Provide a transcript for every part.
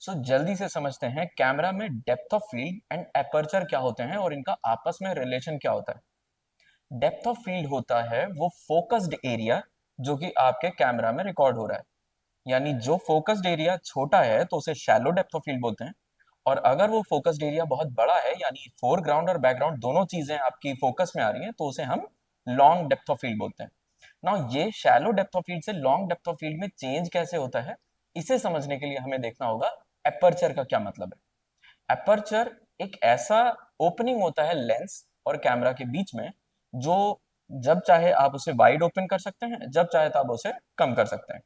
सो जल्दी से समझते हैं कैमरा में depth of field and aperture क्या होते हैं और इनका आपस में रिलेशन क्या होता है। डेप्थ ऑफ फील्ड होता है वो फोकस्ड एरिया जो कि आपके कैमरा में रिकॉर्ड हो रहा है। यानी जो फोकस्ड एरिया छोटा है तो उसे शैलो डेप्थ ऑफ फील्ड बोलते हैं। और अगर वो फोकस्ड एरिया बहुत बड़ा है यानी फोरग्राउंड और बैकग्राउंड दोनों चीजें आपकी फोकस में आ रही हैं तो उसे हम लॉन्ग डेप्थ ऑफ फील्ड बोलते हैं। नाउ ये शैलो डेप्थ ऑफ फील्ड से लॉन्ग डेप्थ ऑफ फील्ड में चेंज कैसे होता है, इसे समझने के लिए हमें देखना होगा एपर्चर का क्या मतलब है। एपर्चर एक ऐसा ओपनिंग होता है लेंस और कैमरा के बीच में जो जब चाहे आप उसे वाइड ओपन कर सकते हैं, जब चाहे तो आप उसे कम कर सकते हैं।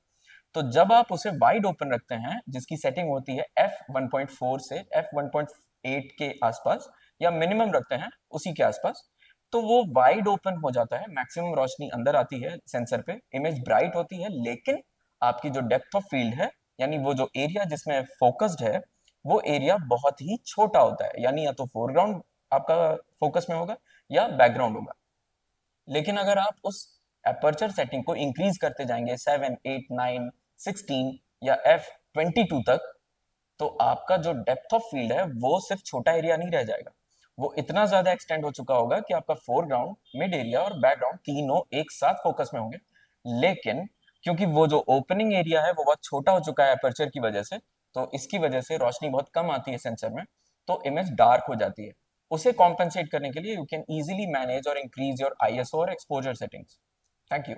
तो जब आप उसे वाइड ओपन रखते हैं जिसकी सेटिंग होती है f1.4 से f1.8 के आसपास या मिनिमम रखते हैं उसी के आसपास, तो वो वाइड ओपन हो जाता है, मैक्सिमम रोशनी अंदर आती है सेंसर पे, इमेज ब्राइट होती है, लेकिन आपकी जो डेप्थ ऑफ फील्ड है यानी वो जो एरिया जिसमें फोकस्ड है वो एरिया बहुत ही छोटा होता है। यानी या तो फोरग्राउंड आपका फोकस में होगा या बैकग्राउंड होगा। लेकिन अगर आप उस एपर्चर सेटिंग को इंक्रीज करते जाएंगे 7, 8, 9, 16 या f22 तक, तो आपका जो डेप्थ ऑफ फील्ड है वो सिर्फ छोटा एरिया नहीं रह जाएगा, वो इतना ज्यादा एक्सटेंड हो चुका होगा कि आपका फोरग्राउंड, मिड एरिया और बैकग्राउंड तीनों एक साथ फोकस में होंगे। लेकिन क्योंकि वो जो ओपनिंग एरिया है वो बहुत छोटा हो चुका है अपर्चर की वजह से, तो इसकी वजह से रोशनी बहुत कम आती है सेंसर में, तो इमेज डार्क हो जाती है। उसे कॉम्पेंसेट करने के लिए यू कैन इजीली मैनेज और इंक्रीज योर आईएसओ और एक्सपोजर सेटिंग्स। Thank you.